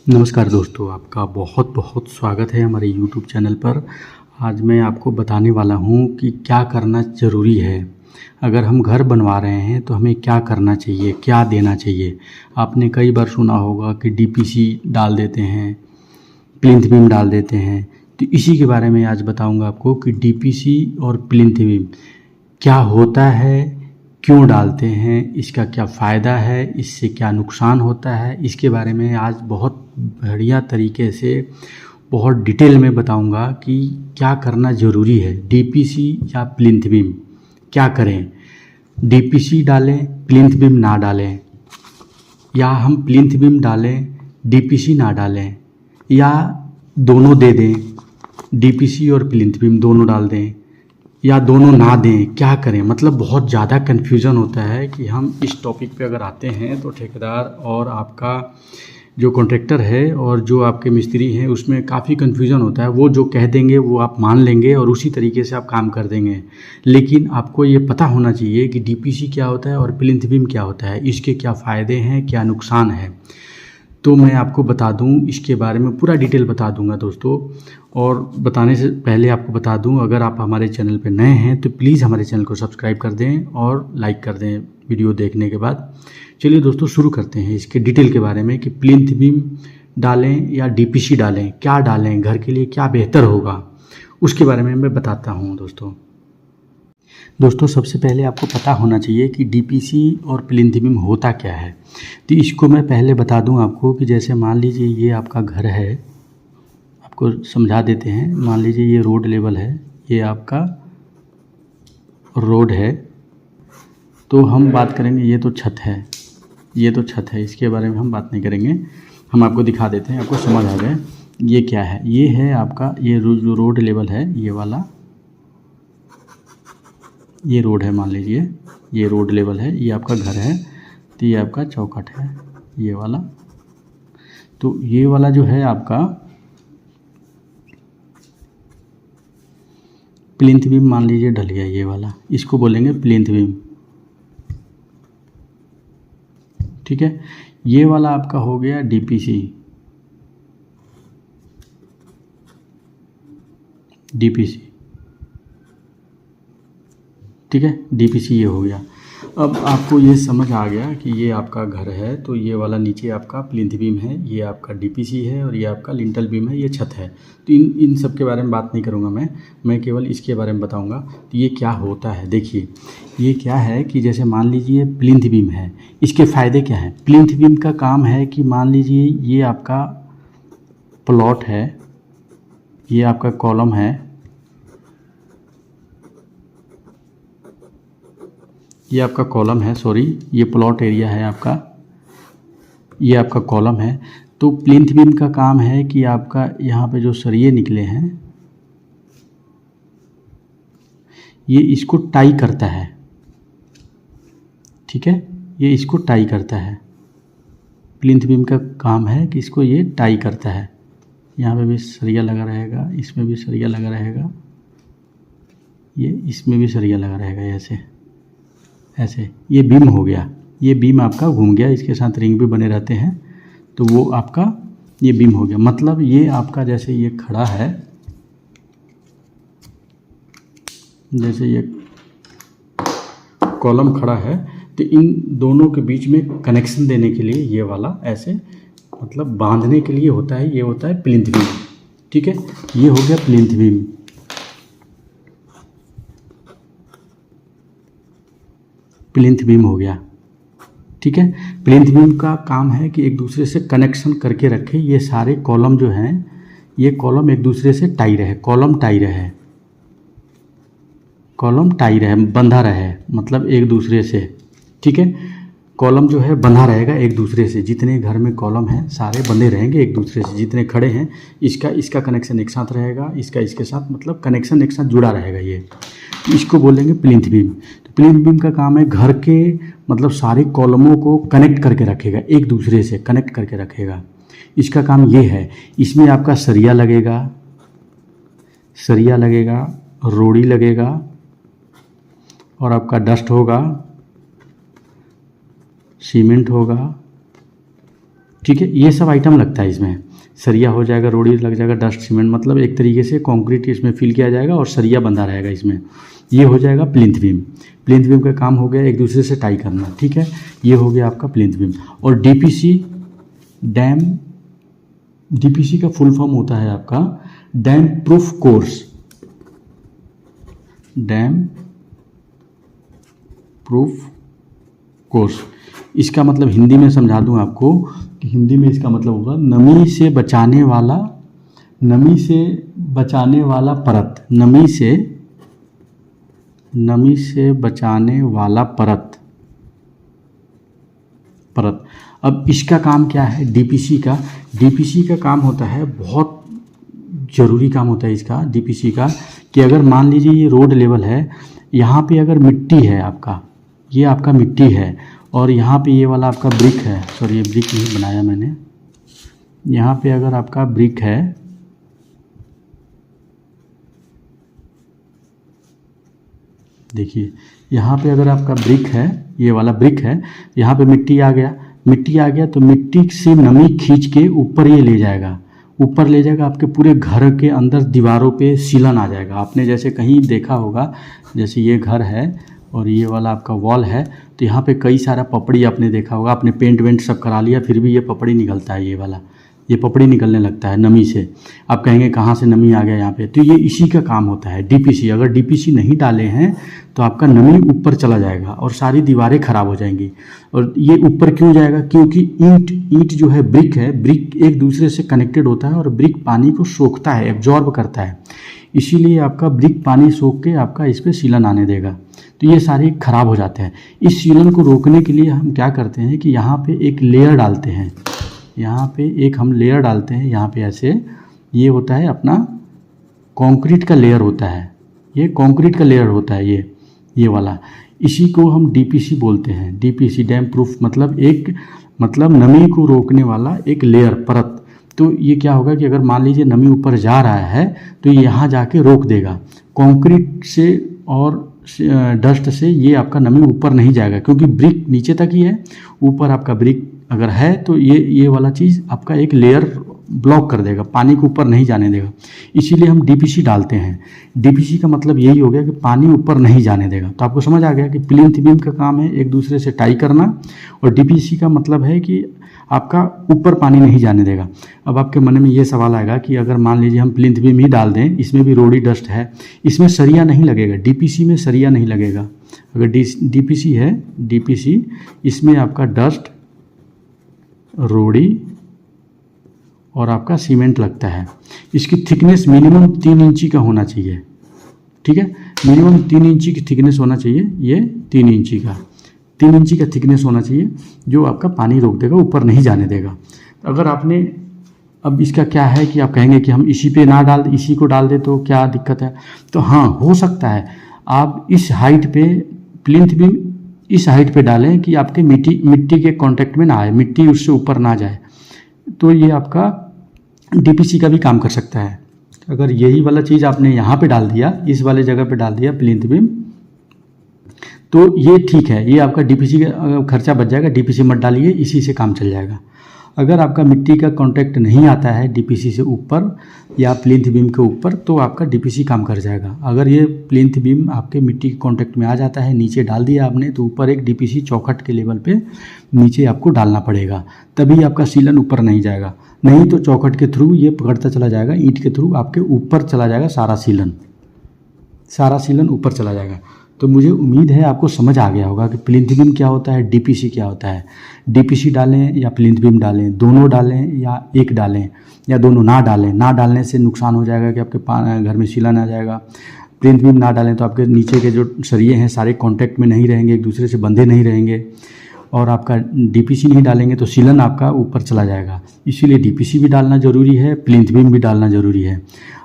नमस्कार दोस्तों, आपका बहुत बहुत स्वागत है हमारे YouTube चैनल पर। आज मैं आपको बताने वाला हूँ कि क्या करना ज़रूरी है। अगर हम घर बनवा रहे हैं तो हमें क्या करना चाहिए, क्या देना चाहिए। आपने कई बार सुना होगा कि DPC डाल देते हैं, प्लिंथ बीम डाल देते हैं। तो इसी के बारे में आज बताऊँगा आपको कि DPC और प्लिंथ बीम क्या होता है, क्यों डालते हैं, इसका क्या फ़ायदा है, इससे क्या नुकसान होता है। इसके बारे में आज बहुत बढ़िया तरीके से, बहुत डिटेल में बताऊंगा कि क्या करना ज़रूरी है। DPC या प्लिंथ बीम क्या करें, DPC डालें, प्लिंथ बीम ना डालें, या हम प्लिंथ बीम डालें, DPC ना डालें, या दोनों दे दें, DPC और प्लिंथ बीम दोनों डाल दें, या दोनों ना दें। क्या करें, मतलब बहुत ज़्यादा कन्फ्यूज़न होता है कि हम इस टॉपिक पे अगर आते हैं तो ठेकेदार और आपका जो कॉन्ट्रैक्टर है और जो आपके मिस्त्री हैं उसमें काफ़ी कन्फ्यूज़न होता है। वो जो कह देंगे वो आप मान लेंगे और उसी तरीके से आप काम कर देंगे। लेकिन आपको ये पता होना चाहिए कि DPC क्या होता है और प्लिंथ बीम क्या होता है, इसके क्या फ़ायदे हैं, क्या नुकसान है। तो मैं आपको बता दूं, इसके बारे में पूरा डिटेल बता दूंगा दोस्तों। और बताने से पहले आपको बता दूं, अगर आप हमारे चैनल पर नए हैं तो प्लीज़ हमारे चैनल को सब्सक्राइब कर दें और लाइक कर दें वीडियो देखने के बाद। चलिए दोस्तों, शुरू करते हैं इसके डिटेल के बारे में कि प्लिंथ बीम डालें या DPC डालें, क्या डालें, घर के लिए क्या बेहतर होगा, उसके बारे में मैं बताता हूँ दोस्तों। सबसे पहले आपको पता होना चाहिए कि DPC और प्लिंथ बीम होता क्या है। तो इसको मैं पहले बता दूं आपको कि जैसे मान लीजिए ये आपका घर है, आपको समझा देते हैं। मान लीजिए ये रोड लेवल है, ये आपका रोड है। तो हम बात करेंगे, ये तो छत है, ये तो छत है, इसके बारे में हम बात नहीं करेंगे। हम आपको दिखा देते हैं, आपको समझ आ जाए ये क्या है। ये है आपका, ये जो रोड लेवल है, ये वाला, ये रोड है। मान लीजिए ये रोड लेवल है, ये आपका घर है, तो ये आपका चौखट है, ये वाला। तो ये वाला जो है आपका प्लिंथ बीम, मान लीजिए ढल गया ये वाला, इसको बोलेंगे प्लिंथ बीम, ठीक है। ये वाला आपका हो गया DPC, ठीक है। DPC ये हो गया। अब आपको ये समझ आ गया कि ये आपका घर है, तो ये वाला नीचे आपका प्लिंथ बीम है, ये आपका DPC है, और ये आपका लिंटल बीम है, ये छत है। तो इन सब के बारे में बात नहीं करूँगा मैं केवल इसके बारे में बताऊँगा। तो ये क्या होता है, देखिए ये क्या है कि जैसे मान लीजिए प्लिंथ बीम है, इसके फ़ायदे क्या हैं। प्लिंथ बीम का काम है कि मान लीजिए ये आपका प्लॉट है, ये आपका कॉलम है, ये आपका कॉलम है, सॉरी ये प्लॉट एरिया है आपका, ये आपका कॉलम है। तो प्लिंथ बीम का काम है कि आपका यहाँ पे जो सरिये निकले हैं, ये इसको टाई करता है, ठीक है। ये इसको टाई करता है, प्लिंथ बीम का काम है कि इसको ये टाई करता है। यहाँ पे भी सरिया लगा रहेगा, इसमें भी सरिया लगा रहेगा, ये इसमें भी सरिया लगा रहेगा, ऐसे ये बीम हो गया। ये बीम आपका घूम गया, इसके साथ रिंग भी बने रहते हैं, तो वो आपका ये बीम हो गया। मतलब ये आपका जैसे ये खड़ा है, जैसे ये कॉलम खड़ा है, तो इन दोनों के बीच में कनेक्शन देने के लिए ये वाला ऐसे, मतलब बांधने के लिए होता है, ये होता है प्लिंथ बीम, ठीक है। ये हो गया प्लिंथ बीम, प्लिंथ बीम हो गया, ठीक है। प्लिंथ बीम का काम है कि एक दूसरे से कनेक्शन करके रखे, ये सारे कॉलम जो हैं, ये कॉलम एक दूसरे से टाई रहे, कॉलम टाई रहे, कॉलम टाई रहे, बंधा रहे, मतलब एक दूसरे से, ठीक है। कॉलम जो है बंधा रहेगा एक दूसरे से, जितने घर में कॉलम हैं सारे बंधे रहेंगे एक दूसरे से, जितने खड़े हैं इसका कनेक्शन एक साथ रहेगा, इसका इसके साथ, मतलब कनेक्शन एक साथ जुड़ा रहेगा। ये इसको बोलेंगे प्लिंथ बीम। तो प्लिंथ बीम का काम है घर के, मतलब सारे कॉलमों को कनेक्ट करके रखेगा, एक दूसरे से कनेक्ट करके रखेगा, इसका काम ये है। इसमें आपका सरिया लगेगा, रोड़ी लगेगा, और आपका डस्ट होगा, सीमेंट होगा, ठीक है, ये सब आइटम लगता है इसमें। सरिया हो जाएगा, रोड़ी लग जाएगा, डस्ट सीमेंट, मतलब एक तरीके से कंक्रीट इसमें फिल किया जाएगा और सरिया बंधा रहेगा इसमें। ये हो जाएगा प्लिंथ बीम। प्लिंथ बीम का काम हो गया एक दूसरे से टाई करना, ठीक है, ये हो गया आपका प्लिंथ बीम। और डीपीसी डैम, डीपीसी का फुल फॉर्म होता है आपका dam proof course. Dam proof course, इसका मतलब हिंदी में समझा दूं आपको कि हिंदी में इसका मतलब होगा नमी से बचाने वाला, नमी से बचाने वाला परत, नमी से बचाने वाला परत। अब इसका काम क्या है डीपीसी का? डीपीसी का काम होता है, बहुत ज़रूरी काम होता है इसका डीपीसी का, कि अगर मान लीजिए ये रोड लेवल है, यहाँ पे अगर मिट्टी है आपका, ये आपका मिट्टी है और यहाँ पे ये वाला आपका ब्रिक है, सॉरी ये ब्रिक नहीं बनाया मैंने, यहाँ पे अगर आपका ब्रिक है, देखिए यहाँ पे अगर आपका ब्रिक है, ये वाला ब्रिक है, यहाँ पे मिट्टी आ गया, मिट्टी आ गया तो मिट्टी से नमी खींच के ऊपर ये ले जाएगा, ऊपर ले जाएगा, आपके पूरे घर के अंदर दीवारों पे सीलन आ जाएगा। आपने जैसे कहीं देखा होगा, जैसे ये घर है और ये वाला आपका वॉल है, तो यहाँ पे कई सारा पपड़ी आपने देखा होगा, आपने पेंट वेंट सब करा लिया, फिर भी ये पपड़ी निकलता है, ये वाला ये पपड़ी निकलने लगता है नमी से। आप कहेंगे कहाँ से नमी आ गया यहाँ पे, तो ये इसी का काम होता है डीपीसी। अगर डीपीसी नहीं डाले हैं तो आपका नमी ऊपर चला जाएगा और सारी दीवारें खराब हो जाएंगी। और ये ऊपर क्यों जाएगा? क्योंकि ईंट जो है, ब्रिक है, ब्रिक एक दूसरे से कनेक्टेड होता है और ब्रिक पानी को सोखता है, एब्जॉर्ब करता है, इसीलिए आपका ब्रिक पानी सोख के आपका इस पर सीलन आने देगा, तो ये सारे खराब हो जाते हैं। इस सीलन को रोकने के लिए हम क्या करते हैं कि यहाँ पे एक लेयर डालते हैं, यहाँ पे एक हम लेयर डालते हैं, यहाँ पे ऐसे, ये होता है अपना कंक्रीट का लेयर होता है, ये कंक्रीट का लेयर होता है, ये वाला, इसी को हम डीपीसी बोलते हैं। डीपीसी डैम प्रूफ मतलब एक, मतलब नमी को रोकने वाला एक लेयर, परत। तो ये क्या होगा कि अगर मान लीजिए नमी ऊपर जा रहा है तो ये यहाँ जाके रोक देगा, कंक्रीट से और डस्ट से ये आपका नमी ऊपर नहीं जाएगा, क्योंकि ब्रिक नीचे तक ही है, ऊपर आपका ब्रिक अगर है तो ये वाला चीज़ आपका एक लेयर ब्लॉक कर देगा, पानी को ऊपर नहीं जाने देगा, इसीलिए हम डीपीसी डालते हैं। डीपीसी का मतलब यही हो गया कि पानी ऊपर नहीं जाने देगा। तो आपको समझ आ गया कि प्लिंथ बीम का काम है एक दूसरे से टाई करना, और डीपीसी का मतलब है कि आपका ऊपर पानी नहीं जाने देगा। अब आपके मन में ये सवाल आएगा कि अगर मान लीजिए हम प्लिंथ बीम ही डाल दें, इसमें भी रोड़ी डस्ट है, इसमें सरिया नहीं लगेगा, डीपीसी में सरिया नहीं लगेगा। अगर डीपीसी है, डीपीसी, इसमें आपका डस्ट, रोड़ी और आपका सीमेंट लगता है। इसकी थिकनेस मिनिमम 3 इंची का होना चाहिए, ठीक है, मिनिमम 3 इंची की थिकनेस होना चाहिए, ये 3 इंची का, 3 इंची का थिकनेस होना चाहिए, जो आपका पानी रोक देगा, ऊपर नहीं जाने देगा। अगर आपने, अब इसका क्या है कि आप कहेंगे कि हम इसी पे ना डाल, इसी को डाल दे तो क्या दिक्कत है? तो हाँ, हो सकता है आप इस हाइट पे प्लिंथ बीम इस हाइट पे डालें कि आपके मिट्टी के कांटेक्ट में ना आए, मिट्टी उससे ऊपर ना जाए, तो ये आपका डीपीसी का भी काम कर सकता है। अगर यही वाला चीज़ आपने यहाँ पे डाल दिया, इस वाले जगह पे डाल दिया प्लिंथ बीम, तो ये ठीक है, ये आपका डीपीसी का खर्चा बच जाएगा, डीपीसी मत डालिए, इसी से काम चल जाएगा। अगर आपका मिट्टी का कांटेक्ट नहीं आता है डीपीसी से ऊपर या प्लिंथ बीम के ऊपर, तो आपका डीपीसी काम कर जाएगा। अगर ये प्लिंथ बीम आपके मिट्टी के कांटेक्ट में आ जाता है, नीचे डाल दिया आपने, तो ऊपर एक डीपीसी चौखट के लेवल पे नीचे आपको डालना पड़ेगा, तभी आपका सीलन ऊपर नहीं जाएगा। नहीं तो चौखट के थ्रू ये पकड़ता चला जाएगा, ईंट के थ्रू आपके ऊपर चला जाएगा, सारा सीलन ऊपर चला जाएगा। तो मुझे उम्मीद है आपको समझ आ गया होगा कि प्लिंथ बीम क्या होता है, डीपीसी क्या होता है। डीपीसी डालें या प्लिंथ बीम डालें, दोनों डालें या एक डालें, या दोनों ना डालें। ना डालने से नुकसान हो जाएगा कि आपके घर में सीलन आ जाएगा। प्लिंथ बीम ना डालें तो आपके नीचे के जो सरिये हैं सारे कांटेक्ट में नहीं रहेंगे, एक दूसरे से बंधे नहीं रहेंगे, और आपका डीपीसी नहीं डालेंगे तो सीलन आपका ऊपर चला जाएगा। इसीलिए डीपीसी भी डालना ज़रूरी है, प्लिंथ बीम भी डालना ज़रूरी है।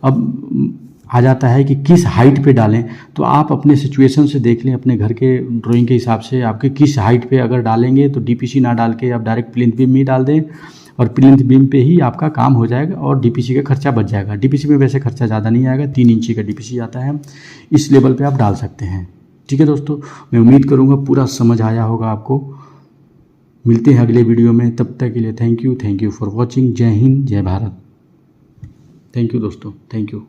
अब आ जाता है कि किस हाइट पे डालें, तो आप अपने सिचुएशन से देख लें, अपने घर के ड्राइंग के हिसाब से आपके किस हाइट पे अगर डालेंगे तो डीपीसी ना डाल के आप डायरेक्ट प्लिंथ बीम ही डाल दें, और प्लिंथ बीम पे ही आपका काम हो जाएगा और डीपीसी का खर्चा बच जाएगा। डीपीसी में वैसे खर्चा ज़्यादा नहीं आएगा, 3 इंची का डीपीसी आता है, इस लेवल पर आप डाल सकते हैं। ठीक है दोस्तों, मैं उम्मीद करूँगा पूरा समझ आया होगा आपको। मिलते हैं अगले वीडियो में, तब तक के लिए थैंक यू फॉर वॉचिंग। जय हिंद, जय भारत। थैंक यू दोस्तों, थैंक यू।